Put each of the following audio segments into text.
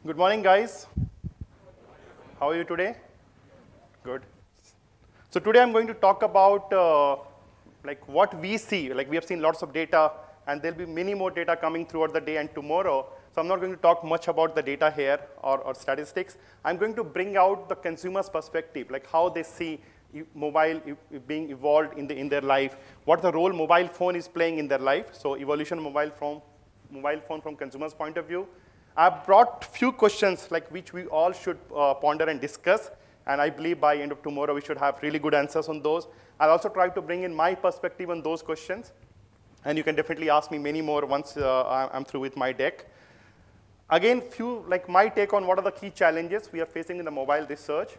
Good morning, guys. How are you today? Good. So today I'm going to talk about like what we see. Like we have seen lots of data, and there'll be many more data coming throughout the day and tomorrow. So I'm not going to talk much about the data here or statistics. I'm going to bring out the consumer's perspective, like how they see mobile being evolved in their life, what the role mobile phone is playing in their life. So evolution of mobile phone from consumer's point of view. I've brought few questions like which we all should ponder and discuss, and I believe by end of tomorrow we should have really good answers on those. I'll also try to bring in my perspective on those questions, and you can definitely ask me many more once I'm through with my deck. Again, like my take on what are the key challenges we are facing in the mobile research.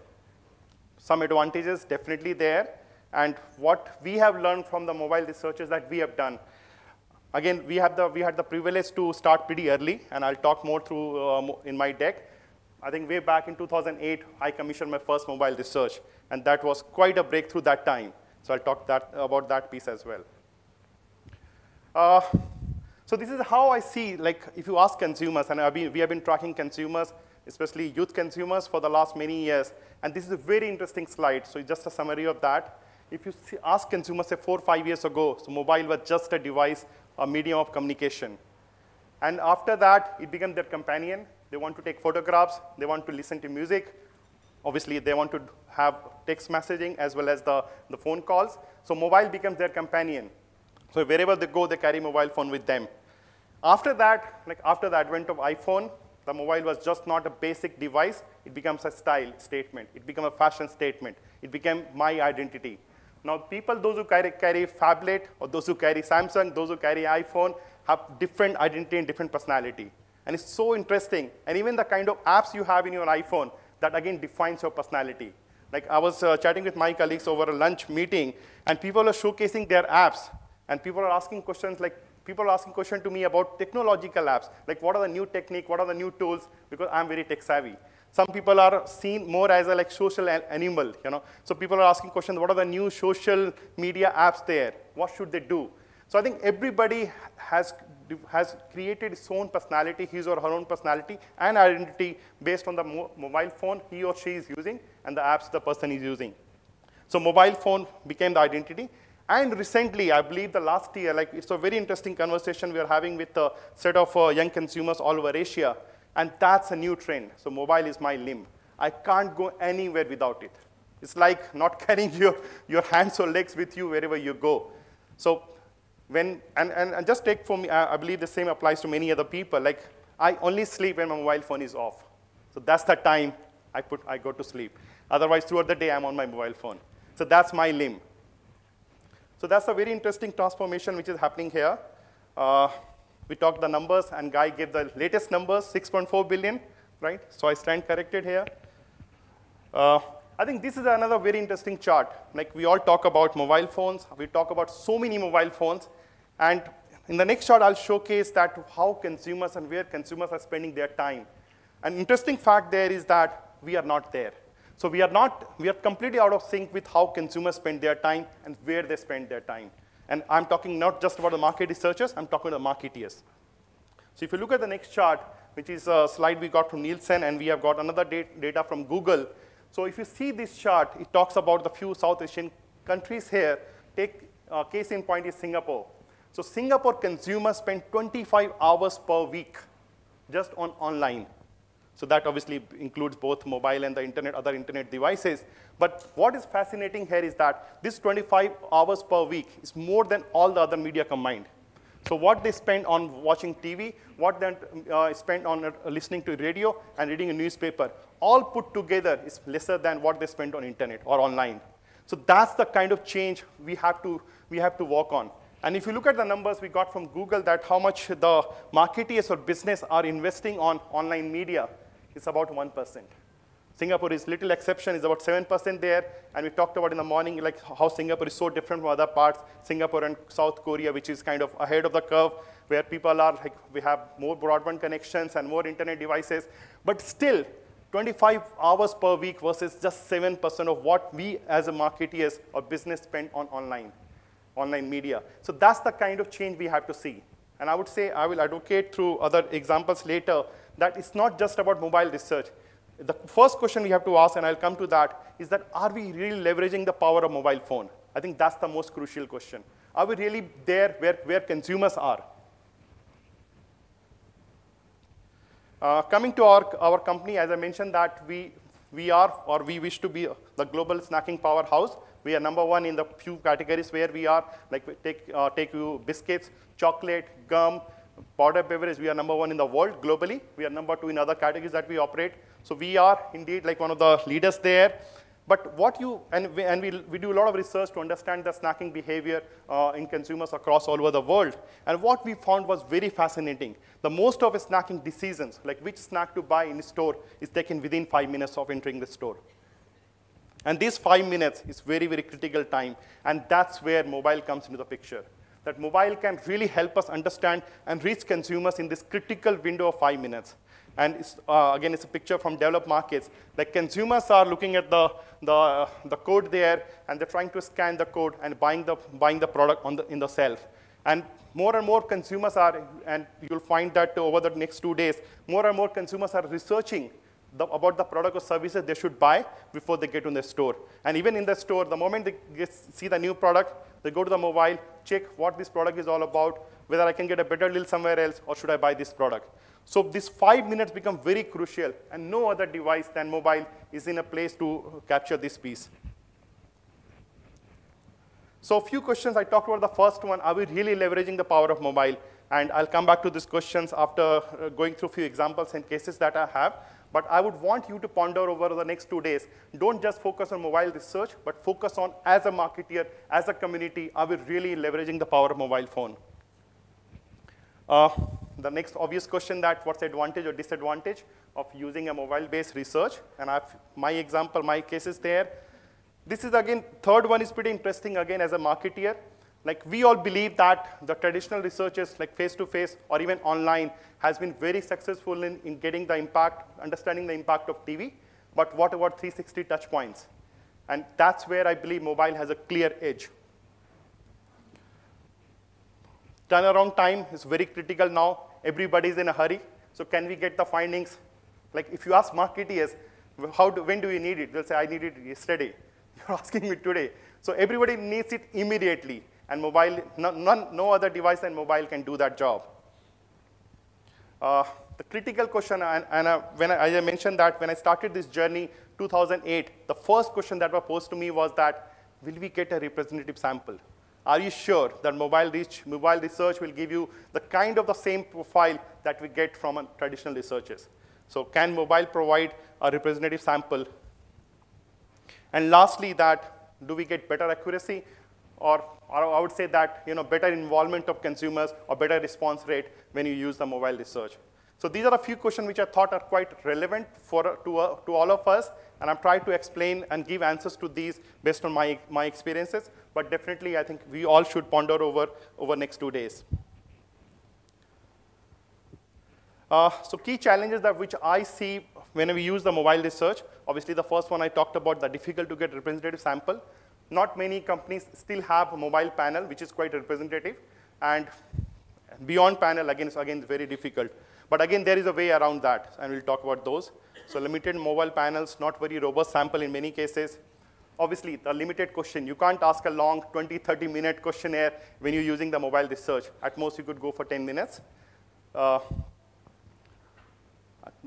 Some advantages definitely there, and what we have learned from the mobile researches that we have done. Again, we had the privilege to start pretty early, and I'll talk more through in my deck. I think way back in 2008, I commissioned my first mobile research, and that was quite a breakthrough that time. So I'll talk about that piece as well. So this is how I see, like if you ask consumers, and we have been tracking consumers, especially youth consumers for the last many years, and this is a very interesting slide, so it's just a summary of that. If you ask consumers, say 4 or 5 years ago, so mobile was just a device, a medium of communication. And after that, it became their companion. They want to take photographs. They want to listen to music. Obviously, they want to have text messaging as well as the phone calls. So mobile becomes their companion. So wherever they go, they carry mobile phone with them. After that, like after the advent of iPhone, the mobile was just not a basic device. It becomes a style statement. It became a fashion statement. It became my identity. Now, people, those who carry phablet, or those who carry Samsung, those who carry iPhone, have different identity and different personality. And it's so interesting. And even the kind of apps you have in your iPhone, that again defines your personality. Like I was chatting with my colleagues over a lunch meeting, and people are showcasing their apps. And people are asking questions like, people are asking questions to me about technological apps. Like what are the new technique, what are the new tools, because I'm very tech savvy. Some people are seen more as a like social animal, you know. So people are asking questions, what are the new social media apps there? What should they do? So I think everybody has created his own personality, his or her own personality and identity based on the mobile phone he or she is using and the apps the person is using. So mobile phone became the identity. And recently, I believe the last year, like it's a very interesting conversation we are having with a set of young consumers all over Asia. And that's a new trend. So mobile is my limb. I can't go anywhere without it. It's like not carrying your hands or legs with you wherever you go. So and just take for me, I believe the same applies to many other people. Like I only sleep when my mobile phone is off. So that's the time I go to sleep. Otherwise, throughout the day, I'm on my mobile phone. So that's my limb. So that's a very interesting transformation which is happening here. We talked the numbers, and Guy gave the latest numbers, 6.4 billion, right? So I stand corrected here. I think this is another very interesting chart. Like we all talk about mobile phones. We talk about so many mobile phones. And in the next chart, I'll showcase that how consumers and where consumers are spending their time. An interesting fact there is that we are not there. So we are completely out of sync with how consumers spend their time and where they spend their time. And I'm talking not just about the market researchers, I'm talking about the marketeers. So if you look at the next chart, which is a slide we got from Nielsen, and we have got another data from Google. So if you see this chart, it talks about the few South Asian countries here. Take case in point is Singapore. So Singapore consumers spend 25 hours per week just on online. So that obviously includes both mobile and the internet, other internet devices. But what is fascinating here is that this 25 hours per week is more than all the other media combined. So what they spend on watching TV, what they spend on listening to radio and reading a newspaper, all put together is lesser than what they spend on internet or online. So that's the kind of change we have to work on. And if you look at the numbers we got from Google, that how much the marketeers or business are investing on online media, it's about 1%. Singapore is little exception, is about 7% there. And we talked about in the morning like how Singapore is so different from other parts, Singapore and South Korea, which is kind of ahead of the curve, where people are like, we have more broadband connections and more internet devices. But still, 25 hours per week versus just 7% of what we as a marketeers or business spend on online media. So that's the kind of change we have to see. And I would say, I will advocate through other examples later, that it's not just about mobile research. The first question we have to ask, and I'll come to that, is that are we really leveraging the power of mobile phone? I think that's the most crucial question. Are we really there where consumers are? Coming to our company, as I mentioned that we are, or we wish to be the global snacking powerhouse. We are #1 in the few categories where we are, like take you biscuits, chocolate, gum, powder beverage. We are #1 in the world globally. We are #2 in other categories that we operate. So we are indeed like one of the leaders there. But what you, and we do a lot of research to understand the snacking behavior in consumers across all over the world. And what we found was very fascinating. The most of the snacking decisions, like which snack to buy in the store, is taken within 5 minutes of entering the store. And these 5 minutes is very, very critical time. And that's where mobile comes into the picture. That mobile can really help us understand and reach consumers in this critical window of 5 minutes. And it's, again, it's a picture from developed markets. Like consumers are looking at the code there, and they're trying to scan the code and buying the product in the shelf. And more consumers are, and you'll find that over the next 2 days, more and more consumers are researching about the product or services they should buy before they get to the store. And even in the store, the moment they see the new product, they go to the mobile, check what this product is all about, whether I can get a better deal somewhere else, or should I buy this product. So these 5 minutes become very crucial, and no other device than mobile is in a place to capture this piece. So a few questions. I talked about the first one. Are we really leveraging the power of mobile? And I'll come back to these questions after going through a few examples and cases that I have. But I would want you to ponder over the next 2 days. Don't just focus on mobile research, but focus on, as a marketeer, as a community, are we really leveraging the power of mobile phone? The next obvious question, that what's the advantage or disadvantage of using a mobile-based research? And I have my example, my cases there. This is, again, third one is pretty interesting, again, as a marketeer. Like, we all believe that the traditional researches, like face-to-face or even online, has been very successful in getting the impact, understanding the impact of TV. But what about 360 touch points? And that's where I believe mobile has a clear edge. Turnaround time is very critical now. Everybody's in a hurry. So can we get the findings? Like, if you ask marketeers, when do you need it? They'll say, I need it yesterday. You're asking me today. So everybody needs it immediately. And mobile, no other device than mobile can do that job. The critical question, as I mentioned that when I started this journey, 2008, the first question that was posed to me was that, will we get a representative sample? Are you sure that mobile research will give you the kind of the same profile that we get from traditional researches? So can mobile provide a representative sample? And lastly, that do we get better accuracy? Or I would say that better involvement of consumers or better response rate when you use the mobile research. So these are a few questions which I thought are quite relevant to all of us. And I'm trying to explain and give answers to these based on my experiences. But definitely, I think we all should ponder over next 2 days. So key challenges that which I see when we use the mobile research. Obviously, the first one I talked about, the difficult to get representative sample. Not many companies still have a mobile panel, which is quite representative. And beyond panel, again, it's very difficult. But again, there is a way around that, and we'll talk about those. So limited mobile panels, not very robust sample in many cases. Obviously, the limited question. You can't ask a long 20, 30-minute questionnaire when you're using the mobile research. At most, you could go for 10 minutes. The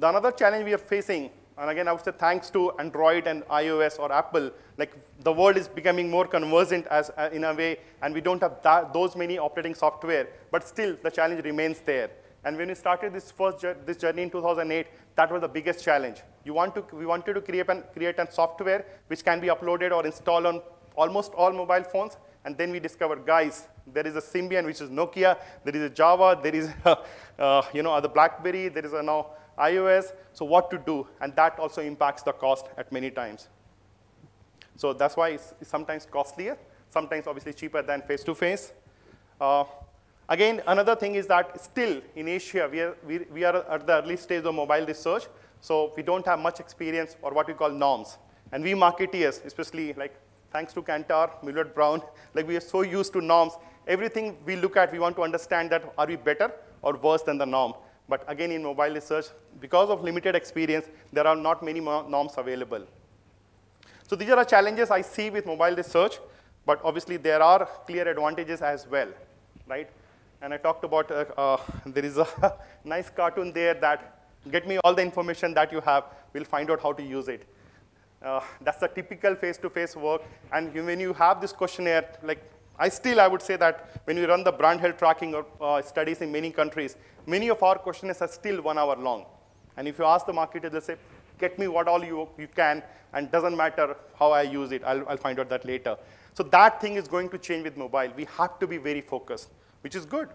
another challenge we are facing, and again, I would say thanks to Android and iOS or Apple, like the world is becoming more conversant in a way, and we don't have those many operating software, but still the challenge remains there. And when we started this journey in 2008, that was the biggest challenge. We wanted to create a software which can be uploaded or installed on almost all mobile phones, and then we discovered, guys, there is a Symbian, which is Nokia, there is a Java, there is the BlackBerry, there is now iOS, so what to do? And that also impacts the cost at many times. So that's why it's sometimes costlier, sometimes obviously cheaper than face-to-face. Again, another thing is that still in Asia, we are at the early stage of mobile research, so we don't have much experience or what we call norms. And we marketeers, especially like thanks to Kantar, Millward Brown, like we are so used to norms. Everything we look at, we want to understand that are we better or worse than the norm. But again, in mobile research, because of limited experience, there are not many norms available. So these are the challenges I see with mobile research, but obviously there are clear advantages as well, right? And I talked about, there is a nice cartoon there that get me all the information that you have, we'll find out how to use it. That's the typical face-to-face work. And when you have this questionnaire, like I would say that when we run the brand health tracking or studies in many countries, many of our questionnaires are still 1 hour long. And if you ask the marketers, they'll say, get me what all you can, and doesn't matter how I use it, I'll find out that later. So that thing is going to change with mobile. We have to be very focused, which is good.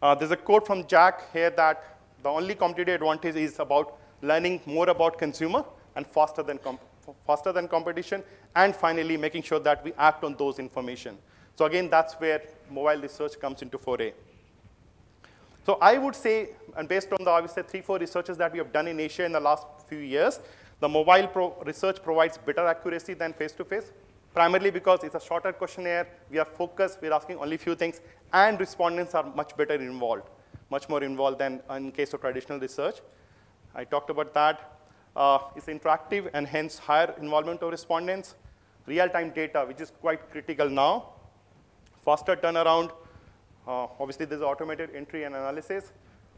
There's a quote from Jack here that the only competitive advantage is about learning more about consumer and faster than competition, and finally making sure that we act on those information. So again, that's where mobile research comes into foray. So I would say, and based on the obviously 3-4 researches that we have done in Asia in the last few years, the mobile research provides better accuracy than face-to-face, primarily because it's a shorter questionnaire, we are focused, we're asking only few things, and respondents are much better involved, much more involved than in case of traditional research. I talked about that. It's interactive and hence higher involvement of respondents. Real-time data, which is quite critical now. Faster turnaround. Obviously, there's automated entry and analysis.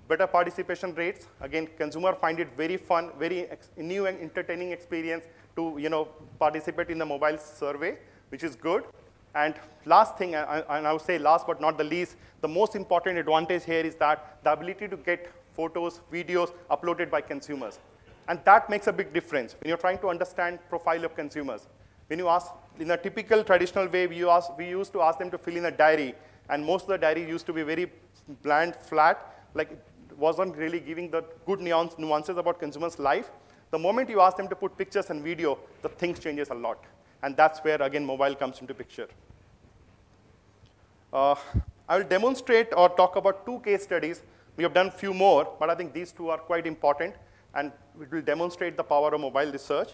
Better participation rates. Again, consumer find it very fun, very new and entertaining experience to participate in the mobile survey, which is good. And last thing, and I would say last but not the least, the most important advantage here is that the ability to get photos, videos uploaded by consumers. And that makes a big difference when you're trying to understand profile of consumers. When you ask, in a typical traditional way, we used to ask them to fill in a diary, and most of the diary used to be very bland, flat, like it wasn't really giving the good nuances about consumers' life. The moment you ask them to put pictures and video, the things changes a lot. And that's where, again, mobile comes into picture. I will demonstrate or talk about 2 case studies. We have done a few more, but I think these 2 are quite important, and it will demonstrate the power of mobile research.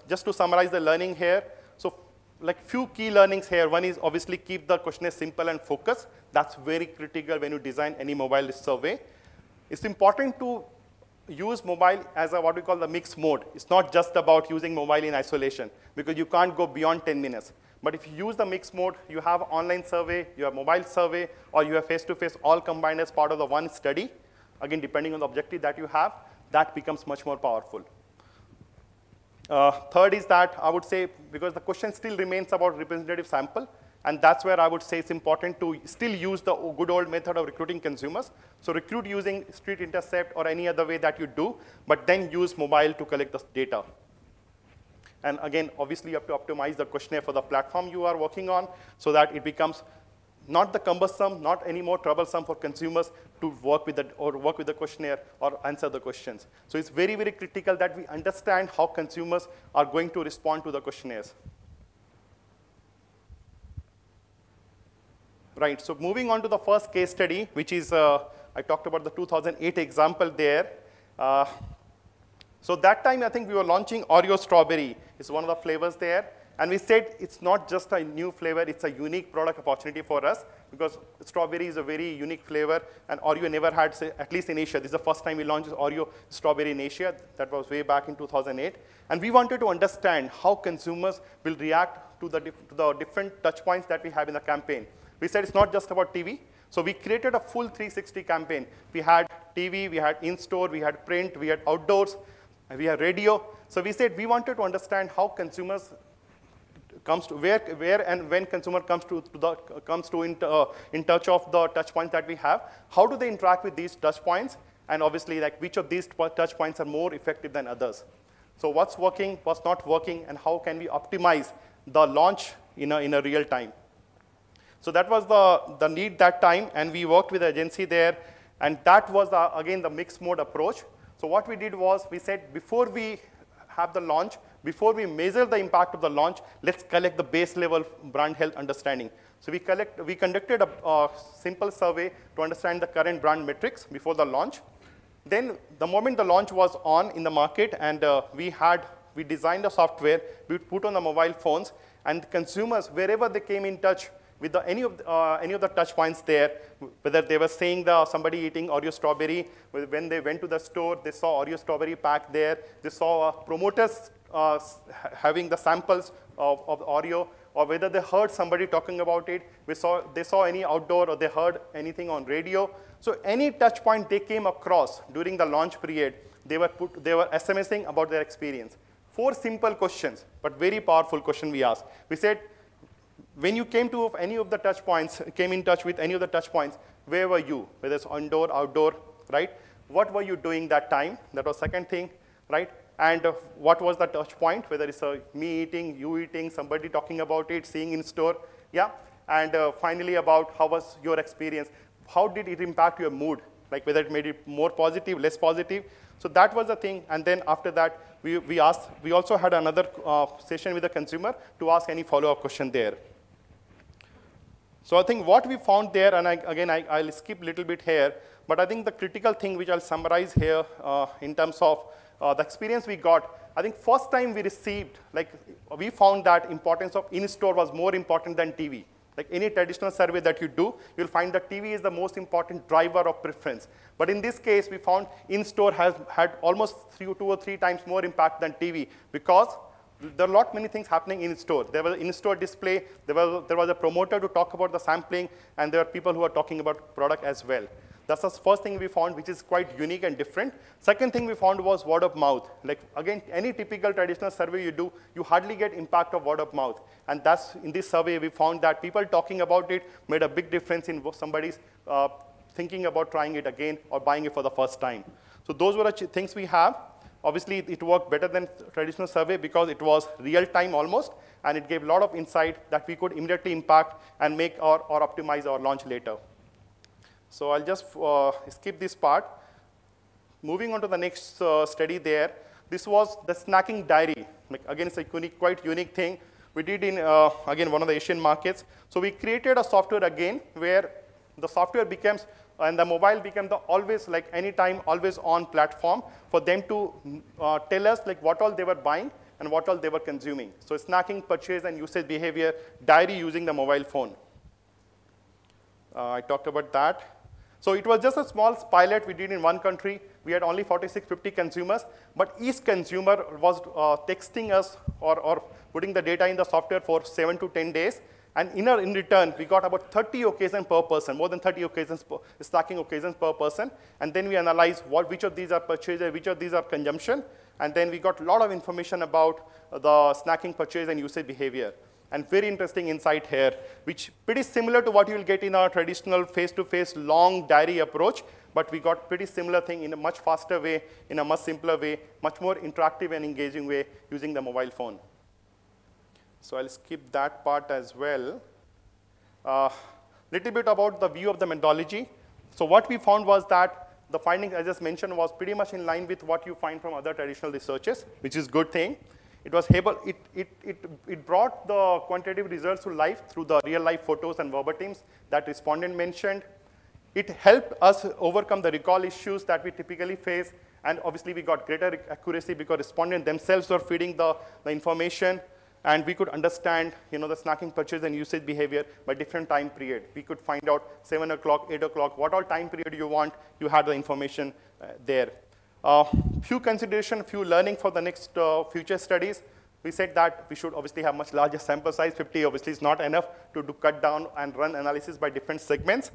Just to summarize the learning here, so like few key learnings here. One is obviously keep the questionnaire simple and focused. That's very critical when you design any mobile survey. It's important to use mobile as what we call the mixed mode. It's not just about using mobile in isolation, because you can't go beyond 10 minutes. But if you use the mixed mode, you have online survey, you have mobile survey, or you have face-to-face all combined as part of the one study. Again, depending on the objective that you have, that becomes much more powerful. Third is that I would say, because the question still remains about representative sample, and that's where I would say it's important to still use the good old method of recruiting consumers. So recruit using street intercept or any other way that you do, but then use mobile to collect the data. And again, obviously, you have to optimize the questionnaire for the platform you are working on so that it becomes not the cumbersome, not any more troublesome for consumers to work with the questionnaire or answer the questions. So it's very, very critical that we understand how consumers are going to respond to the questionnaires. Right, so moving on to the first case study, which is, I talked about the 2008 example there. So that time, I think we were launching Oreo Strawberry. It's one of the flavors there. And we said it's not just a new flavor, it's a unique product opportunity for us, because strawberry is a very unique flavor, and Oreo never had, say, at least in Asia. This is the first time we launched Oreo Strawberry in Asia. That was way back in 2008. And we wanted to understand how consumers will react to the different touch points that we have in the campaign. We said it's not just about TV. So we created a full 360 campaign. We had TV, we had in-store, we had print, we had outdoors, we had radio. So we said we wanted to understand how consumers comes to where and when consumer comes to in touch of the touch points that we have. How do they interact with these touch points? And obviously, like which of these touch points are more effective than others? So what's working, what's not working, and how can we optimize the launch in a real time? So that was the need that time, and we worked with the agency there, and that was again the mixed mode approach. So what we did was we said before we have the launch, before we measure the impact of the launch, let's collect the base level brand health understanding. So we conducted a simple survey to understand the current brand metrics before the launch. Then the moment the launch was on in the market, and we had we designed the software, we put on the mobile phones, and consumers, wherever they came in touch with any of the touch points there, whether they were saying somebody eating Oreo strawberry, when they went to the store, they saw Oreo strawberry pack there, they saw promoters having the samples of Oreo, or whether they heard somebody talking about it, they saw any outdoor, or they heard anything on radio. So any touch point they came across during the launch period, they were SMSing about their experience. 4 simple questions, but very powerful question we asked. We said, when you came to any of the touch points, came in touch with any of the touch points, where were you? Whether it's indoor, outdoor, right? What were you doing that time? That was second thing, right? And what was the touch point? Whether it's me eating, you eating, somebody talking about it, seeing in store, yeah? And finally, about how was your experience? How did it impact your mood? Like whether it made it more positive, less positive. So that was the thing. And then after that, we also had another session with the consumer to ask any follow-up question there. So I think what we found there, and I'll skip a little bit here, but I think the critical thing which I'll summarize here in terms of the experience we got, I think first time we received, we found that importance of in-store was more important than TV. Like any traditional survey that you do, you'll find that TV is the most important driver of preference. But in this case, we found in-store has had almost 2 or 3 times more impact than TV, because there are many things happening in-store. There was an in-store display, there was a promoter to talk about the sampling, and there are people who are talking about product as well. That's the first thing we found, which is quite unique and different. Second thing we found was word of mouth. Like again, any typical traditional survey you do, you hardly get impact of word of mouth. And that's, in this survey, we found that people talking about it made a big difference in somebody's thinking about trying it again or buying it for the first time. So those were the things we have. Obviously, it worked better than traditional survey because it was real time almost, and it gave a lot of insight that we could immediately impact and make or optimize our launch later. So I'll just skip this part. Moving on to the next study there, this was the snacking diary. Like, again, it's a quite unique thing. We did in, again, one of the Asian markets. So we created a software again where the software becomes, and the mobile became the always, like anytime, always on platform for them to tell us like what all they were buying and what all they were consuming. So snacking, purchase, and usage behavior diary using the mobile phone. I talked about that. So it was just a small pilot we did in one country. We had only 46, 50 consumers, but each consumer was texting us or putting the data in the software for 7 to 10 days. And in return, we got about 30 occasions per person, more than 30 occasions, snacking occasions per person. And then we analyzed which of these are purchases, which of these are consumption. And then we got a lot of information about the snacking purchase and usage behavior. And very interesting insight here, which pretty similar to what you will get in our traditional face-to-face long diary approach, but we got pretty similar thing in a much faster way, in a much simpler way, much more interactive and engaging way using the mobile phone. So I'll skip that part as well. Little bit about the view of the methodology. So what we found was that the findings I just mentioned was pretty much in line with what you find from other traditional researches, which is a good thing. It was able, it brought the quantitative results to life through the real life photos and verbatims that respondent mentioned. It helped us overcome the recall issues that we typically face. And obviously we got greater accuracy because respondents themselves were feeding the information. And we could understand the snacking purchase and usage behavior by different time period. We could find out 7 o'clock, 8 o'clock, what all time period you want, you had the information there. Few consideration, few learning for the next future studies. We said that we should obviously have much larger sample size. 50 obviously is not enough to cut down and run analysis by different segments.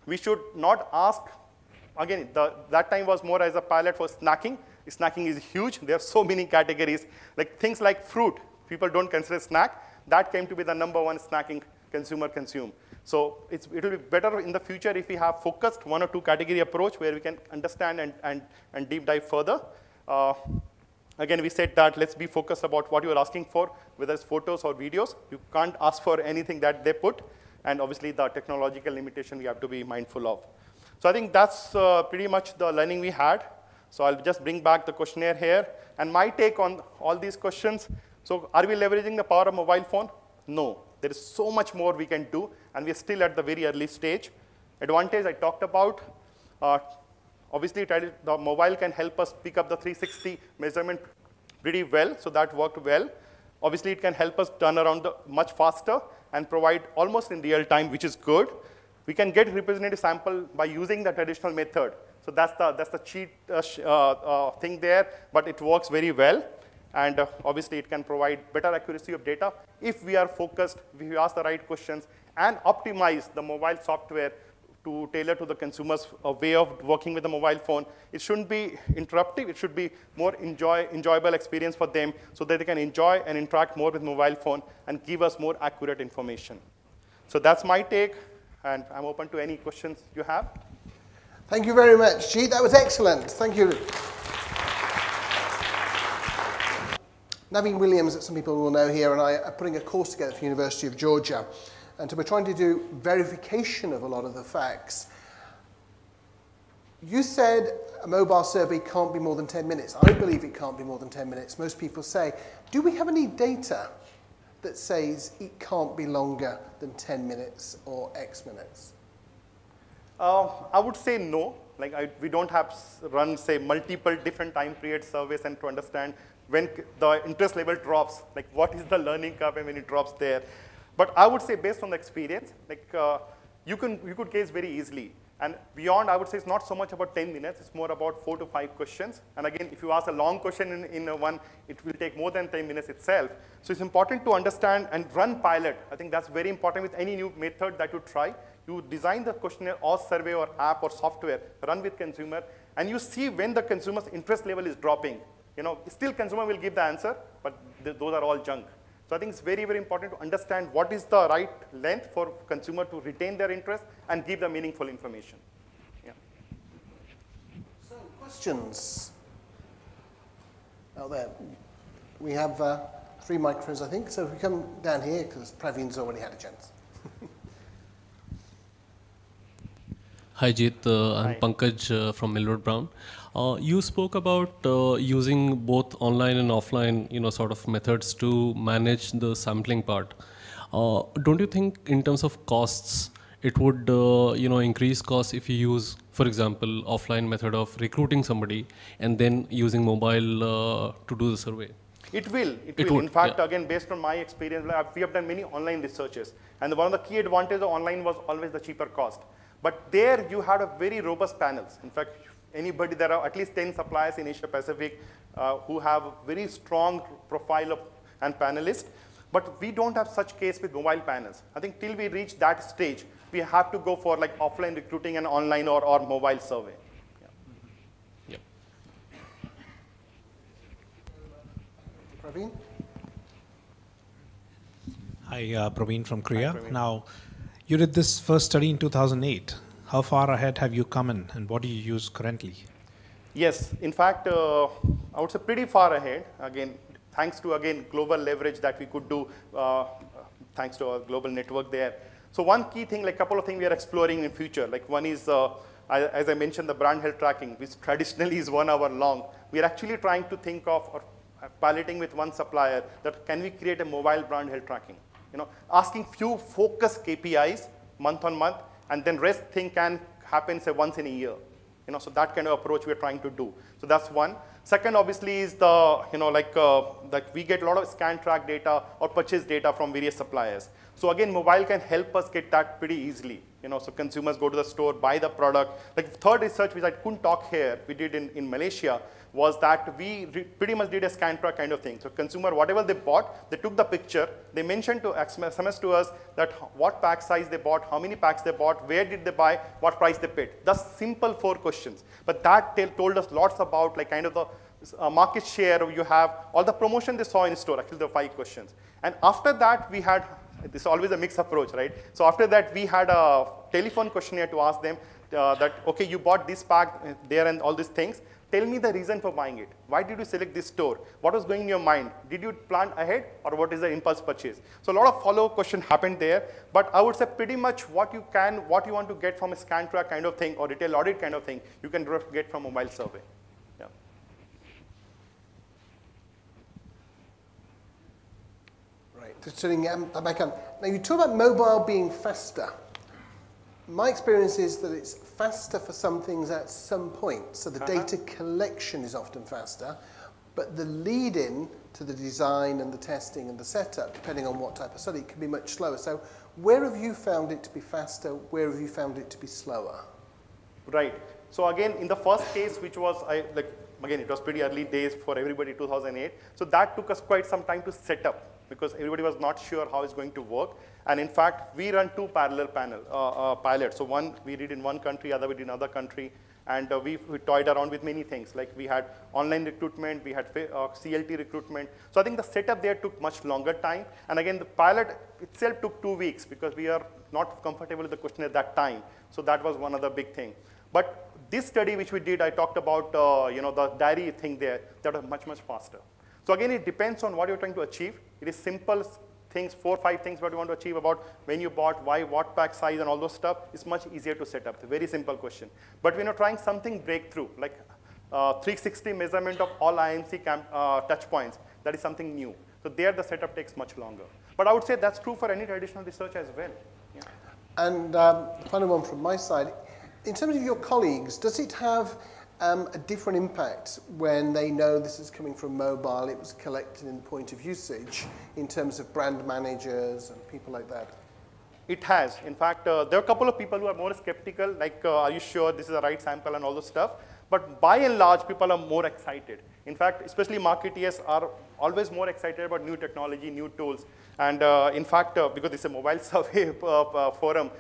We should not ask, again, that time was more as a pilot for snacking. Snacking is huge. There are so many categories. Like things like fruit, people don't consider snack. That came to be the #1 snacking consumer consume. So it will be better in the future if we have focused 1 or 2 category approach where we can understand and deep dive further. Again, we said that let's be focused about what you're asking for, whether it's photos or videos. You can't ask for anything that they put. And obviously, the technological limitation we have to be mindful of. So I think that's pretty much the learning we had. So I'll just bring back the questionnaire here. And my take on all these questions. So are we leveraging the power of mobile phone? No. There is so much more we can do. And we're still at the very early stage. Advantage I talked about. Obviously, the mobile can help us pick up the 360 measurement pretty well, so that worked well. Obviously, it can help us turn around much faster and provide almost in real time, which is good. We can get representative sample by using the traditional method. So that's the cheat thing there, but it works very well. And obviously, it can provide better accuracy of data if we are focused, if we ask the right questions, and optimize the mobile software to tailor to the consumer's way of working with the mobile phone. It shouldn't be interruptive. It should be more enjoyable experience for them so that they can enjoy and interact more with mobile phone and give us more accurate information. So that's my take, and I'm open to any questions you have. Thank you very much, Jeet. That was excellent. Thank you. Naveen Williams, that some people will know here, and I are putting a course together for the University of Georgia. And so we're trying to do verification of a lot of the facts. You said a mobile survey can't be more than 10 minutes. I believe it can't be more than 10 minutes. Most people say, do we have any data that says it can't be longer than 10 minutes or X minutes? I would say no. We don't have run, say, multiple different time period surveys and to understand when the interest level drops, like what is the learning curve and when it drops there. But I would say based on the experience, you could case very easily. And beyond, I would say it's not so much about 10 minutes, it's more about 4 to 5 questions. And again, if you ask a long question in one, it will take more than 10 minutes itself. So it's important to understand and run pilot. I think that's very important with any new method that you try. You design the questionnaire or survey or app or software, run with consumer, and you see when the consumer's interest level is dropping. Still consumer will give the answer, but those are all junk. So I think it's very, very important to understand what is the right length for consumer to retain their interest and give them meaningful information. Yeah. So questions? Out there. We have 3 microphones, I think. So if we come down here, because Praveen's already had a chance. Hi, Jit. I'm Pankaj from Millward Brown. You spoke about using both online and offline, sort of methods to manage the sampling part. Don't you think, in terms of costs, it would, increase costs if you use, for example, offline method of recruiting somebody and then using mobile to do the survey? It will. In fact, again, based on my experience, we have done many online researches, and one of the key advantages of online was always the cheaper cost. But there, you had a very robust panels. In fact, there are at least 10 suppliers in Asia Pacific who have a very strong profile and panelists. But we don't have such case with mobile panels. I think till we reach that stage, we have to go for offline recruiting and online or mobile survey. Yeah. Praveen? Hi, Praveen from Korea. Hi, Praveen. Now, you did this first study in 2008. How far ahead have you come in, and what do you use currently? Yes, in fact, I would say pretty far ahead. Again, thanks to, global leverage that we could do, thanks to our global network there. So one key thing, couple of things we are exploring in future. One is, as I mentioned, the brand health tracking, which traditionally is 1 hour long. We are actually trying to think of, or piloting with one supplier, that can we create a mobile brand health tracking? Asking few focus KPIs month on month, and then rest thing can happen, say, once in a year. So that kind of approach we're trying to do. So that's one. Second, obviously, is the, we get a lot of scan track data or purchase data from various suppliers. So again, mobile can help us get that pretty easily. So consumers go to the store, buy the product. Third research, which I couldn't talk here, we did in Malaysia, was that we pretty much did a scan track kind of thing. So consumer, whatever they bought, they took the picture, they mentioned to SMS to us that what pack size they bought, how many packs they bought, where did they buy, what price they paid. That's simple 4 questions. But that told us lots about kind of the market share you have, all the promotion they saw in store. Actually, there were 5 questions. And after that, we had, this is always a mixed approach, right? So after that, we had a telephone questionnaire to ask them that, okay, you bought this pack there and all these things. Tell me the reason for buying it. Why did you select this store? What was going in your mind? Did you plan ahead, or what is the impulse purchase? So a lot of follow-up question happened there. But I would say pretty much what you want to get from a scan track kind of thing or retail audit kind of thing, you can get from mobile survey. Yeah. Right. Just turning back on. Now you talk about mobile being faster. My experience is that it's faster for some things at some point. So the data collection is often faster. but the lead-in to the design and the testing and the setup, depending on what type of study, can be much slower. So where have you found it to be faster? Where have you found it to be slower? Right. So again, in the first case, which was, again, it was pretty early days for everybody, 2008. So that took us quite some time to set up because everybody was not sure how it's going to work. And in fact, we run two parallel pilots. So one we did in one country, other we did in another country. And we toyed around with many things. Like we had online recruitment, we had CLT recruitment. So I think the setup there took much longer time. And again, the pilot itself took 2 weeks because we are not comfortable with the question at that time. So that was one other big thing. But this study which we did, I talked about the diary thing there, that was much, much faster. So again, it depends on what you're trying to achieve. It is simple things, 4 or 5 things what you want to achieve about when you bought, why, what pack size and all those stuff. It's much easier to set up. It's a very simple question. But when you're trying something breakthrough, like 360 measurement of all IMC touch points, that is something new. So there the setup takes much longer. But I would say that's true for any traditional research as well. Yeah. And final one from my side. In terms of your colleagues, does it have a different impact when they know this is coming from mobile, it was collected in point of usage, in terms of brand managers and people like that? It has. In fact, there are a couple of people who are more skeptical, like, are you sure this is the right sample and all this stuff? But by and large, people are more excited. In fact, especially marketeers are always more excited about new technology, new tools. And in fact, because it's a mobile survey forum,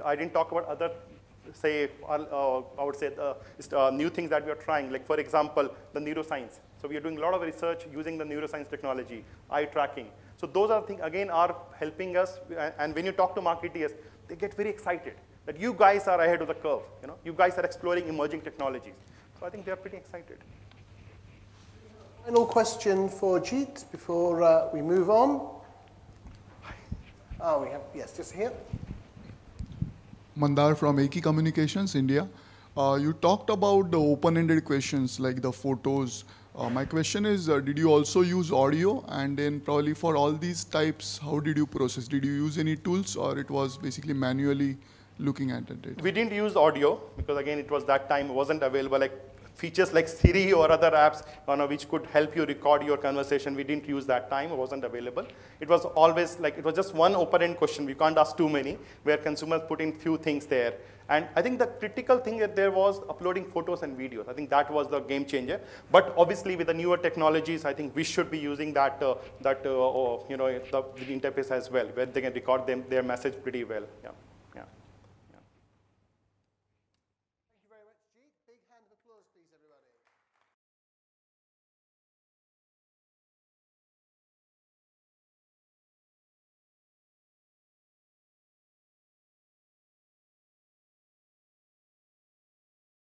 I didn't talk about other, say, I would say new things that we are trying. Like, for example, the neuroscience. So we are doing a lot of research using the neuroscience technology, eye tracking. So those are things, again, are helping us. And when you talk to marketeers, they get very excited that you guys are ahead of the curve. You guys are exploring emerging technologies. So I think they are pretty excited. Final question for Jeet before we move on. Oh, we have, yes, just here. Mandar from Eki Communications, India. You talked about the open-ended questions like the photos. My question is, did you also use audio? And then probably for all these types, how did you process? Did you use any tools or it was basically manually looking at the data? We didn't use audio because again, it was that time, it wasn't available. Like features like Siri or other apps which could help you record your conversation, we didn't use that time, it wasn't available. It was always like, it was just one open-end question, we can't ask too many, where consumers put in few things there. And I think the critical thing that there was uploading photos and videos. I think that was the game changer. But obviously with the newer technologies, I think we should be using that, the interface as well, where they can record their message pretty well. Yeah.